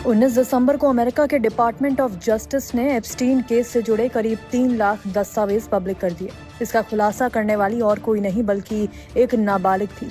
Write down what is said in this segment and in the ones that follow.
19 दिसंबर को अमेरिका के department of justice ने एप्स्टीन केस से जुड़े करीब 3 लाख दस्तावेज पब्लिक कर दिए। इसका खुलासा करने वाली और कोई नहीं बल्कि एक नाबालिग थी।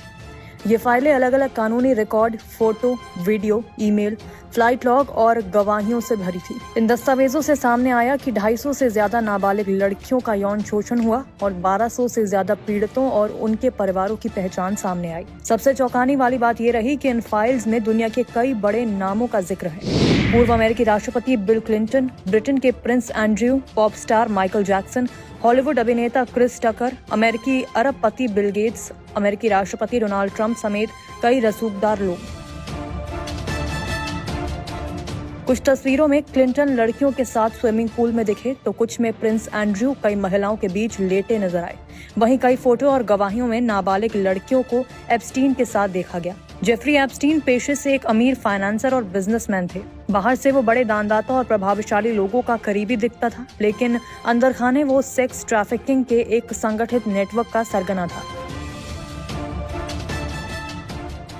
ये फाइलें अलग अलग कानूनी record, photo, video, email, flight log और गवाहियों से भरी थी। इन दस्तावेजों से सामने आया कि 250 से ज्यादा नाबालिग लड़कियों का यौन शोषण हुआ और 1200 से ज्यादा पीड़ितों और उनके परिवारों की पहचान सामने आई। सबसे चौंकाने वाली बात ये रही कि इन फाइल्स में दुनिया के कई बड़े नामों का जिक्र है। पूर्व अमेरिकी राष्ट्रपति बिल क्लिंटन, ब्रिटेन के Prince Andrew, pop star Michael Jackson, Hollywood अभिनेता क्रिस टकर, अमेरिकी अरबपति बिल गेट्स, अमेरिकी राष्ट्रपति डोनाल्ड ट्रंप समेत कई रसूखदार लोग। कुछ तस्वीरों में क्लिंटन लड़कियों के साथ स्विमिंग पूल में दिखे तो कुछ में प्रिंस एंड्रयू कई महिलाओं के बीच लेटे नजर आए। वहीं कई फोटो और गवाहियों में नाबालिग लड़कियों को एप्स्टीन के साथ देखा गया। जेफरी एप्स्टीन पेशे से एक अमीर फाइनेंसर और बिजनेसमैन थे। बाहर से वो बड़े दानदाता और प्रभावशाली लोगों का करीबी दिखता था, लेकिन अंदर खाने वो सेक्स ट्रैफिकिंग के एक संगठित नेटवर्क का सरगना था।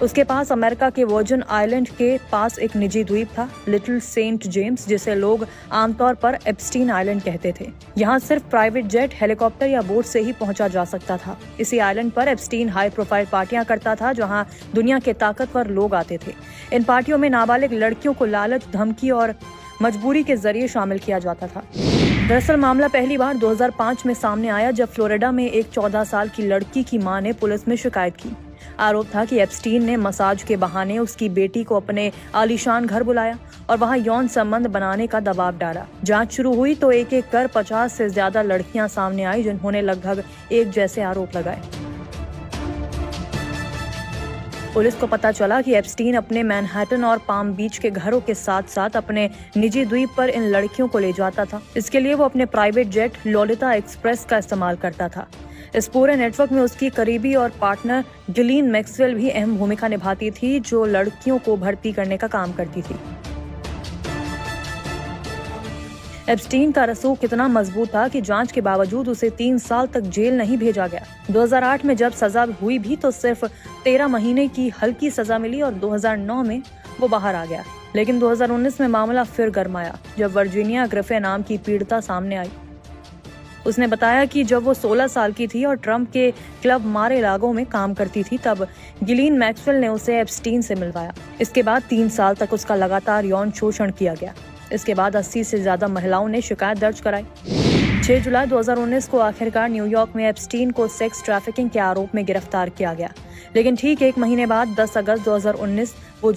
उसके पास अमेरिका के वर्जिन आइलैंड के पास एक निजी द्वीप था, लिटिल सेंट जेम्स, जिसे लोग आमतौर पर एप्स्टीन आइलैंड कहते थे। यहाँ सिर्फ प्राइवेट जेट, हेलीकॉप्टर या बोट से ही पहुंचा जा सकता था। इसी आइलैंड पर एप्स्टीन हाई प्रोफाइल पार्टियां करता था, जहां दुनिया के ताकतवर लोग आते थे। इन पार्टियों में नाबालिग लड़कियों को लालच, धमकी और मजबूरी के जरिए शामिल किया जाता था। दरअसल मामला पहली बार 2005 में सामने आया, जब फ्लोरिडा में एक 14 साल की लड़की की मां ने पुलिस में शिकायत की। आरोप था कि एप्स्टीन ने मसाज के बहाने उसकी बेटी को अपने आलीशान घर बुलाया और वहां यौन संबंध बनाने का दबाव डाला। जांच शुरू हुई तो एक एक कर 50 से ज्यादा लड़कियां सामने आई, जिन्होंने लगभग एक जैसे आरोप लगाए। पुलिस को पता चला कि एप्स्टीन अपने मैनहट्टन और पाम बीच के घरों के साथ साथ अपने निजी द्वीप पर इन लड़कियों को ले जाता था। इसके लिए वो अपने प्राइवेट जेट लोलिता एक्सप्रेस का इस्तेमाल करता था। इस पूरे नेटवर्क में उसकी करीबी और पार्टनर गिलीन मैक्सवेल भी अहम भूमिका निभाती थी, जो लड़कियों को भर्ती करने का काम करती थी। एप्स्टीन का रसूख कितना मजबूत था कि जांच के बावजूद उसे 3 साल तक जेल नहीं भेजा गया। 2008 में जब सजा हुई भी तो सिर्फ 13 महीने की हल्की सजा मिली और 2009 में वो बाहर आ गया। लेकिन 2019 में मामला फिर गरमाया, जब वर्जीनिया ग्रिफे नाम की पीड़िता सामने आई। उसने बताया कि जब वो 16 साल की थी और ट्रंप के क्लब मार-ए-लागो में काम करती थी, तब गिलीन मैक्सवेल ने उसे एप्स्टीन से मिलवाया। इसके बाद 3 साल तक उसका लगातार यौन शोषण किया गया। इसके बाद 80 से ज्यादा महिलाओं ने शिकायत दर्ज कराई। 6 जुलाई 2019 को आखिरकार न्यूयॉर्क में एप्स्टीन को सेक्स ट्रैफिकिंग के आरोप में गिरफ्तार किया गया। लेकिन ठीक 1 महीने बाद 10 अगस्त 2019